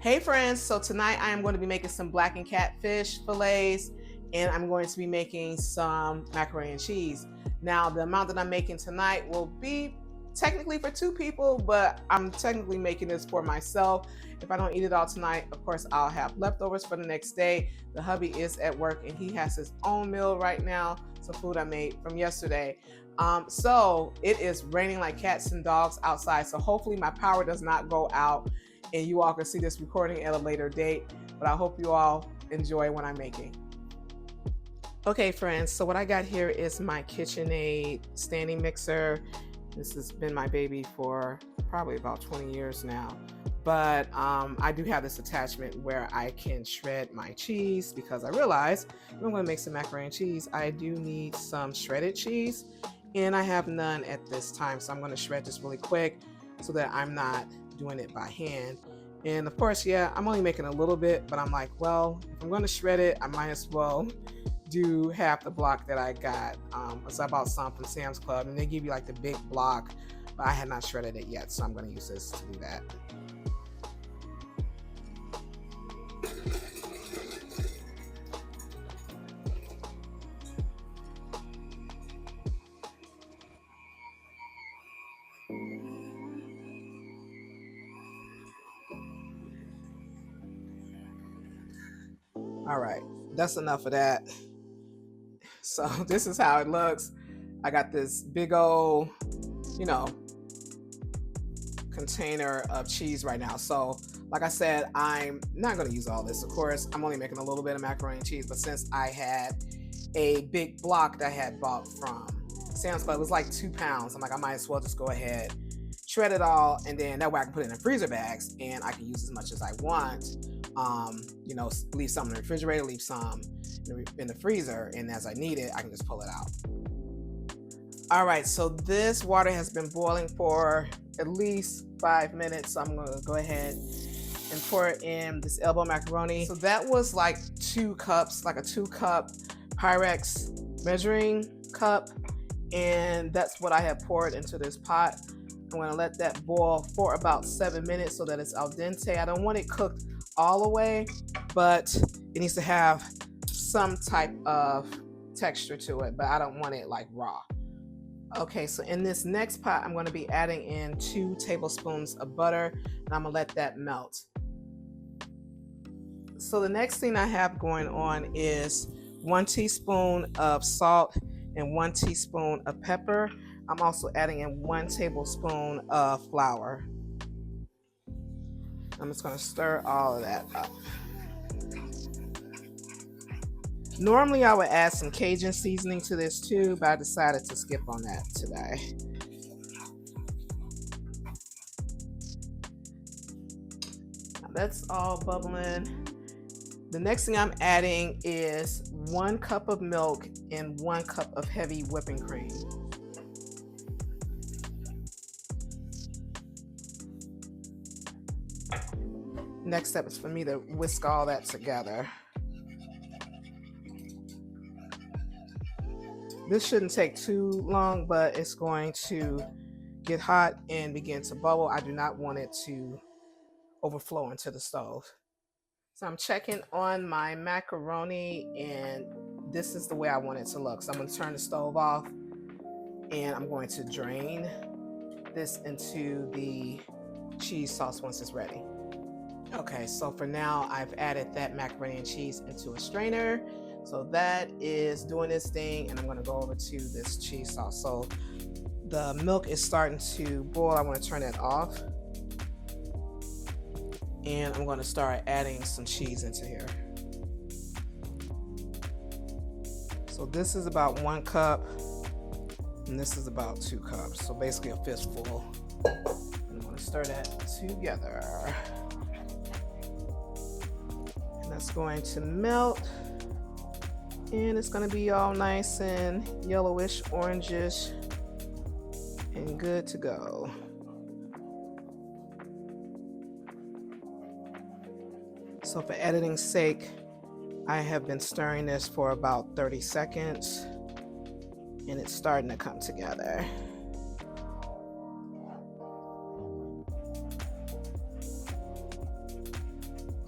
Hey friends, so tonight I am going to be making some blackened catfish fillets and I'm going to be making some macaroni and cheese. Now the amount that I'm making tonight will be technically for 2 people, but I'm technically making this for myself. If I don't eat it all tonight, of course I'll have leftovers for the next day. The hubby is at work and he has his own meal right now, some food I made from yesterday. So it is raining like cats and dogs outside, so hopefully my power does not go out and you all can see this recording at a later date, but I hope you all enjoy what I'm making. Okay friends, so what I got here is my KitchenAid standing mixer. This has been my baby for probably about 20 years now, but I do have this attachment where I can shred my cheese because I realized if I'm going to make some macaroni and cheese, I do need some shredded cheese and I have none at this time, so I'm going to shred this really quick so that I'm not doing it by hand. And of course, yeah, I'm only making a little bit, but I'm like, well, if I'm going to shred it, I might as well do half the block that I got. So I bought some from Sam's Club and they give you like the big block, but I had not shredded it yet, so I'm going to use this to do that. All right, that's enough of that. So this is how it looks. I got this big old, container of cheese right now. So like I said, I'm not going to use all this. Of course, I'm only making a little bit of macaroni and cheese, but since I had a big block that I had bought from Sam's Club, it was like 2 pounds. I'm like, I might as well just go ahead, shred it all, and then that way I can put it in freezer bags and I can use as much as I want. Leave some in the refrigerator, leave some in the freezer, and as I need it, I can just pull it out. All right, so this water has been boiling for at least 5 minutes, so I'm gonna go ahead and pour in this elbow macaroni. So that was like 2 cups, like a 2-cup Pyrex measuring cup, and that's what I have poured into this pot. I'm gonna let that boil for about 7 minutes so that it's al dente. I don't want it cooked all the way, but it needs to have some type of texture to it, but I don't want it like raw. Okay, so in this next pot, I'm going to be adding in 2 tablespoons of butter, and I'm going to let that melt. So the next thing I have going on is 1 teaspoon of salt and 1 teaspoon of pepper. I'm also adding in 1 tablespoon of flour. I'm just going to stir all of that up. Normally I would add some Cajun seasoning to this too, but I decided to skip on that today. Now that's all bubbling. The next thing I'm adding is 1 cup of milk and 1 cup of heavy whipping cream. Next step is for me to whisk all that together. This shouldn't take too long, but it's going to get hot and begin to bubble. I do not want it to overflow into the stove. So I'm checking on my macaroni and this is the way I want it to look. So I'm going to turn the stove off and I'm going to drain this into the cheese sauce once it's ready. Okay, so for now I've added that macaroni and cheese into a strainer. So that is doing this thing, and I'm going to go over to this cheese sauce. So the milk is starting to boil. I want to turn that off. And I'm going to start adding some cheese into here. So this is about 1 cup, and this is about 2 cups. So basically a fistful. I'm going to stir that together. And that's going to melt. And it's going to be all nice and yellowish, orangish, and good to go. So for editing's sake, I have been stirring this for about 30 seconds, and it's starting to come together.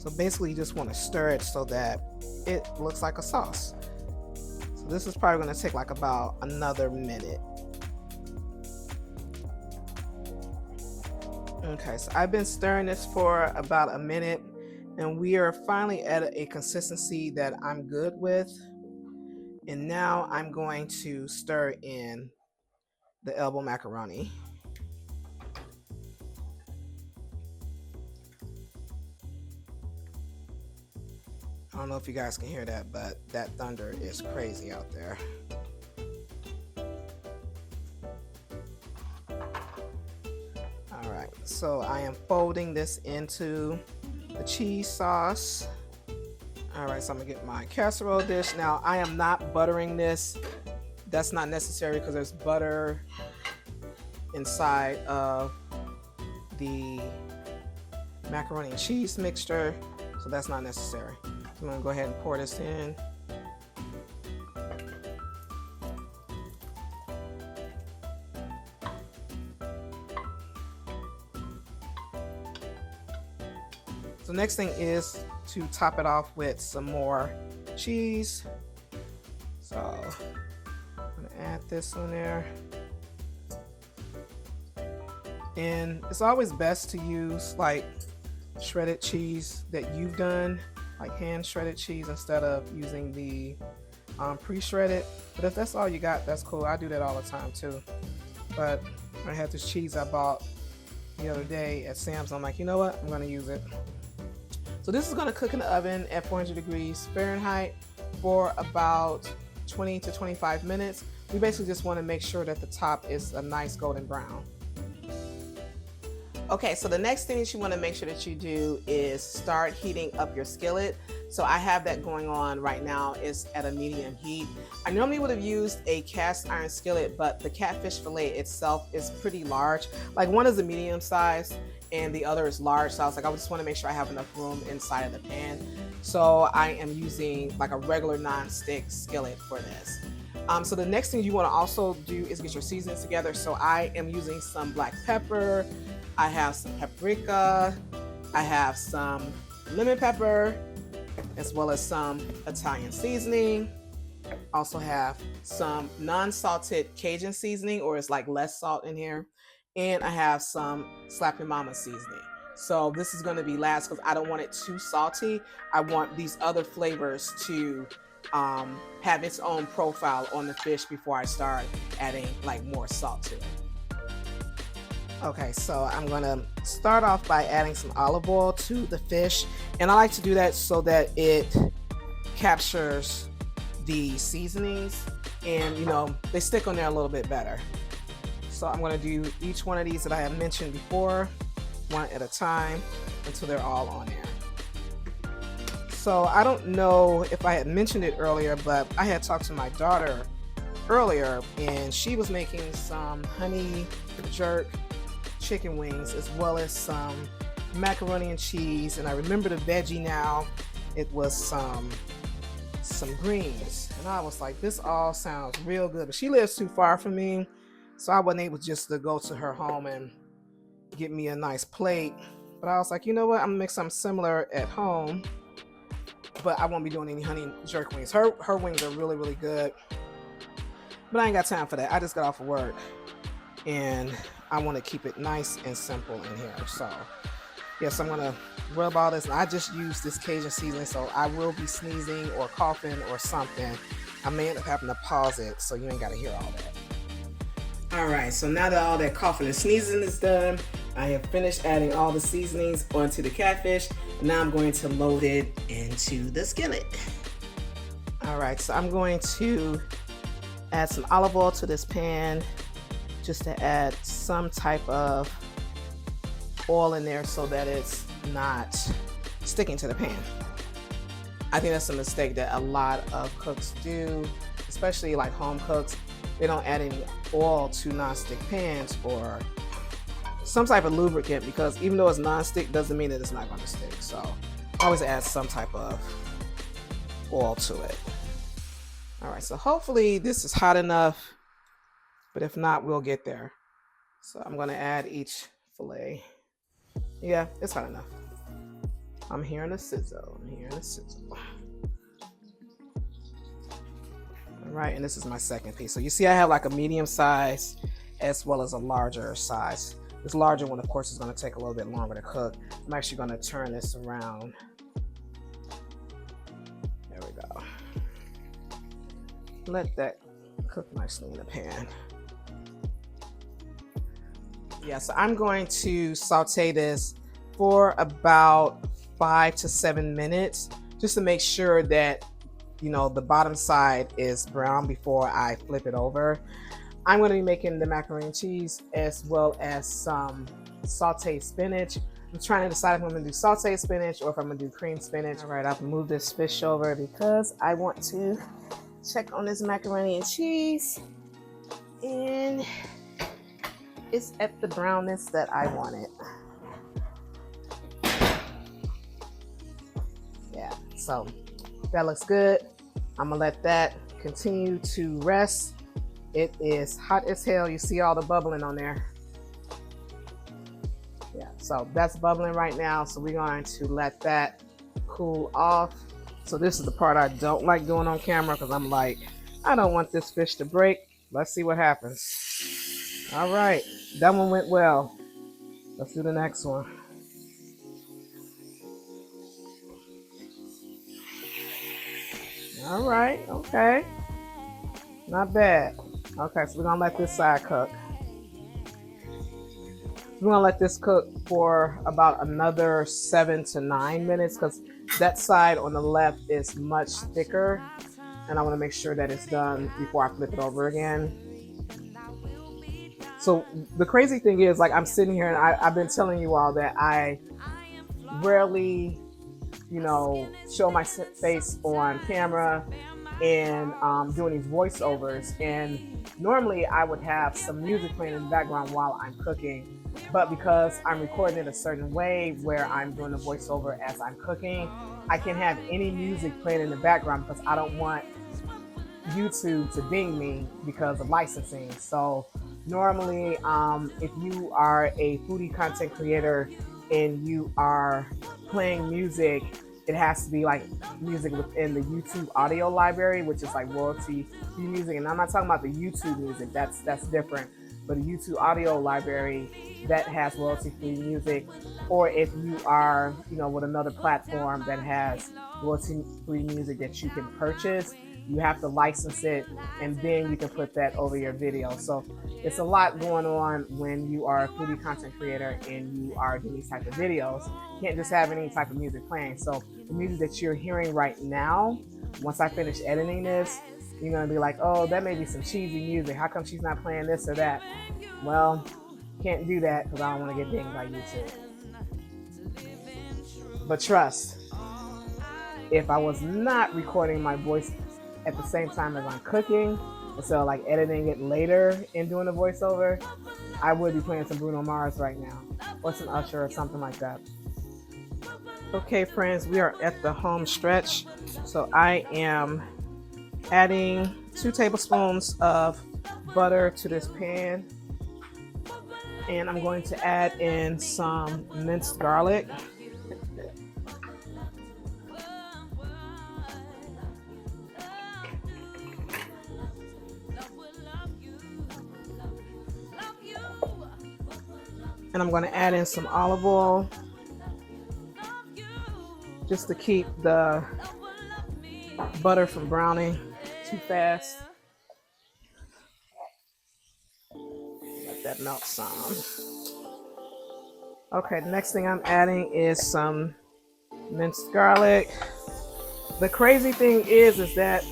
So basically you just want to stir it so that it looks like a sauce. So this is probably going to take like about another minute. Okay, so I've been stirring this for about a minute, and we are finally at a consistency that I'm good with. And now I'm going to stir in the elbow macaroni. I don't know if you guys can hear that, but that thunder is crazy out there. All right, so I am folding this into the cheese sauce. All right, so I'm gonna get my casserole dish. Now, I am not buttering this. That's not necessary because there's butter inside of the macaroni and cheese mixture, so that's not necessary. So I'm gonna go ahead and pour this in. So next thing is to top it off with some more cheese. So I'm gonna add this in there. And it's always best to use like shredded cheese that you've done, like hand shredded cheese, instead of using the pre-shredded. But if that's all you got, that's cool. I do that all the time too. But I had this cheese I bought the other day at Sam's. I'm like, you know what? I'm gonna use it. So this is gonna cook in the oven at 400 degrees Fahrenheit for about 20 to 25 minutes. We basically just wanna make sure that the top is a nice golden brown. Okay, so the next thing that you want to make sure that you do is start heating up your skillet. So I have that going on right now. It's at a medium heat. I normally would have used a cast iron skillet, but the catfish fillet itself is pretty large. Like one is a medium size and the other is large. So I was like, I just want to make sure I have enough room inside of the pan. So I am using like a regular non-stick skillet for this. So the next thing you want to also do is get your seasonings together. So I am using some black pepper. I have some paprika, I have some lemon pepper, as well as some Italian seasoning. Also have some non-salted Cajun seasoning, or it's like less salt in here. And I have some Slap Your Mama seasoning. So this is gonna be last because I don't want it too salty. I want these other flavors to have its own profile on the fish before I start adding like more salt to it. Okay, so I'm gonna start off by adding some olive oil to the fish, and I like to do that so that it captures the seasonings and they stick on there a little bit better. So I'm gonna do each one of these that I have mentioned before, one at a time, until they're all on there. So I don't know if I had mentioned it earlier, but I had talked to my daughter earlier, and she was making some honey jerk chicken wings as well as some macaroni and cheese, and I remember the veggie now. It was some greens, and I was like, this all sounds real good. But she lives too far from me, so I wasn't able just to go to her home and get me a nice plate. But I was like, you know what, I'm gonna make something similar at home, but I won't be doing any honey jerk wings. Her wings are really, really good, but I ain't got time for that. I just got off of work and I want to keep it nice and simple in here. So yes, I'm gonna rub all this, and I just use this Cajun seasoning, so I will be sneezing or coughing or something. I may end up having to pause it, so you ain't gotta hear all that. All right, so now that all that coughing and sneezing is done, I have finished adding all the seasonings onto the catfish. Now I'm going to load it into the skillet. All right, so I'm going to add some olive oil to this pan, just to add some type of oil in there so that it's not sticking to the pan. I think that's a mistake that a lot of cooks do, especially like home cooks. They don't add any oil to non-stick pans or some type of lubricant, because even though it's non-stick doesn't mean that it's not going to stick. So always add some type of oil to it. All right, so hopefully this is hot enough, but if not, we'll get there. So I'm gonna add each fillet. Yeah, it's hot enough. I'm hearing a sizzle. I'm hearing a sizzle. All right, and this is my second piece. So you see I have like a medium size as well as a larger size. This larger one, of course, is going to take a little bit longer to cook. I'm actually going to turn this around. There we go. Let that cook nicely in the pan. Yeah, so I'm going to saute this for about 5 to 7 minutes just to make sure that, you know, the bottom side is brown before I flip it over. I'm going to be making the macaroni and cheese as well as some sauteed spinach. I'm trying to decide if I'm going to do sauteed spinach or if I'm going to do cream spinach. All right, I've moved this fish over because I want to check on this macaroni and cheese. And it's at the brownness that I want it. Yeah, so that looks good. I'm gonna let that continue to rest. It is hot as hell. You see all the bubbling on there. Yeah, so that's bubbling right now. So we're going to let that cool off. So this is the part I don't like doing on camera because I'm like, I don't want this fish to break. Let's see what happens. All right, that one went well. Let's do the next one. All right, okay. Not bad. Okay, so we're gonna let this side cook. We're gonna let this cook for about another 7 to 9 minutes because that side on the left is much thicker and I wanna make sure that it's done before I flip it over again. So the crazy thing is, like, I'm sitting here and I've been telling you all that I rarely, you know, show my face on camera and doing these voiceovers. And normally I would have some music playing in the background while I'm cooking, but because I'm recording it a certain way where I'm doing the voiceover as I'm cooking, I can't have any music playing in the background because I don't want YouTube to ding me because of licensing. So normally, if you are a foodie content creator and you are playing music, it has to be like music within the YouTube audio library, which is like royalty free music. And I'm not talking about the YouTube music, that's different. But the YouTube audio library that has royalty free music, or if you are, you know, with another platform that has royalty free music that you can purchase, you have to license it and then you can put that over your video. So it's a lot going on when you are a foodie content creator and you are doing these type of videos. You can't just have any type of music playing. So the music that you're hearing right now, once I finish editing this, you're gonna be like, oh, that may be some cheesy music. How come she's not playing this or that? Well, can't do that because I don't want to get dinged by YouTube. But trust, if I was not recording my voice at the same time as I'm cooking, instead of like editing it later and doing the voiceover, I would be playing some Bruno Mars right now, or some Usher or something like that. Okay, friends, we are at the home stretch. So I am adding 2 tablespoons of butter to this pan. And I'm going to add in some minced garlic. And I'm going to add in some olive oil just to keep the butter from browning too fast. Let that melt some. Okay, the next thing I'm adding is some minced garlic. The crazy thing is that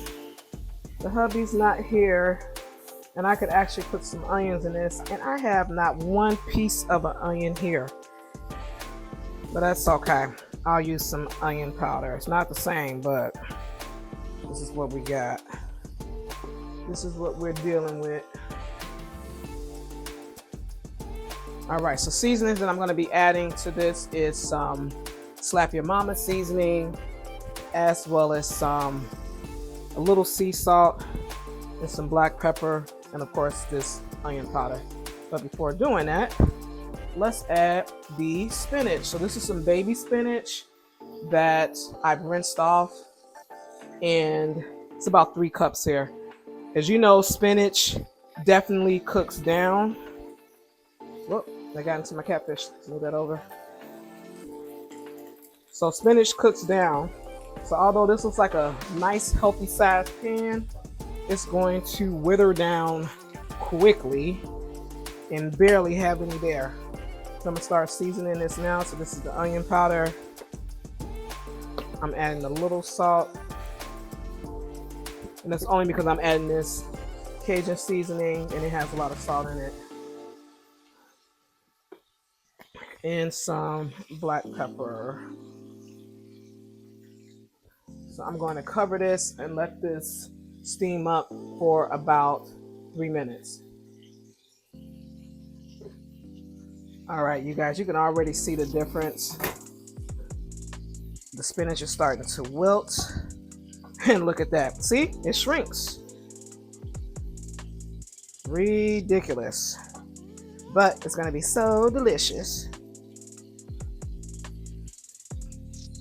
the hubby's not here, and I could actually put some onions in this, and I have not one piece of an onion here. But that's okay. I'll use some onion powder. It's not the same, but this is what we got. This is what we're dealing with. All right, so seasonings that I'm gonna be adding to this is some Slap Your Mama seasoning, as well as a little sea salt and some black pepper, and of course this onion powder. But before doing that, let's add the spinach. So this is some baby spinach. that I've rinsed off, and it's about 3 cups here. As you know, spinach definitely cooks down. Whoop, I got into my catfish. Move that over. So spinach cooks down. So although this looks like a nice healthy sized pan, it's going to wither down quickly and barely have any there. So I'm gonna start seasoning this now. So this is the onion powder. I'm adding a little salt. And that's only because I'm adding this Cajun seasoning and it has a lot of salt in it. And some black pepper. So I'm going to cover this and let this steam up for about 3 minutes. All right, you guys, you can already see the difference. The spinach is starting to wilt. And look at that. See, it shrinks. Ridiculous. But it's gonna be so delicious.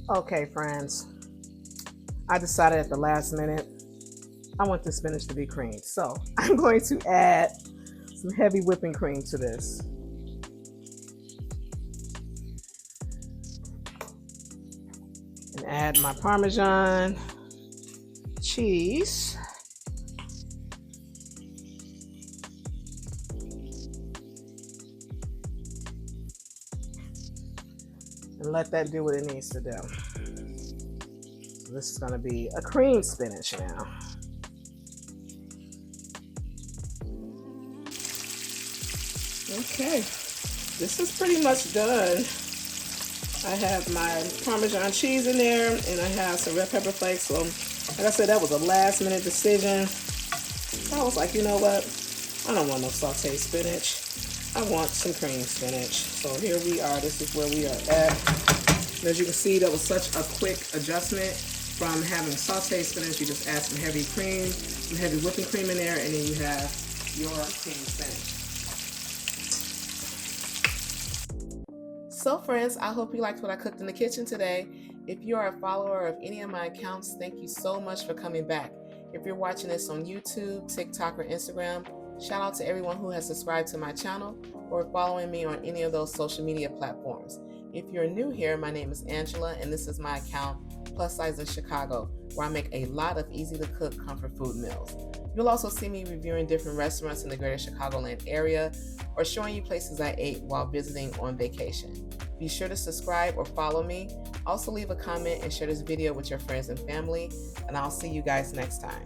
Okay, friends. I decided at the last minute, I want the spinach to be creamed. So I'm going to add some heavy whipping cream to this. And add my Parmesan cheese. And let that do what it needs to do. So this is going to be a cream spinach now. Okay, this is pretty much done. I have my Parmesan cheese in there and I have some red pepper flakes. So like I said, that was a last minute decision. I was like, you know what? I don't want no sauteed spinach. I want some cream spinach. So here we are. This is where we are at. And as you can see, that was such a quick adjustment from having sauteed spinach. You just add some heavy cream, some heavy whipping cream in there, and then you have your cream spinach. So friends, I hope you liked what I cooked in the kitchen today. If you are a follower of any of my accounts, thank you so much for coming back. If you're watching this on YouTube, TikTok, or Instagram, shout out to everyone who has subscribed to my channel or following me on any of those social media platforms. If you're new here, my name is Angela and this is my account, Plus Size in Chicago, where I make a lot of easy to cook comfort food meals. You'll also see me reviewing different restaurants in the greater Chicagoland area or showing you places I ate while visiting on vacation. Be sure to subscribe or follow me. Also leave a comment and share this video with your friends and family, and I'll see you guys next time.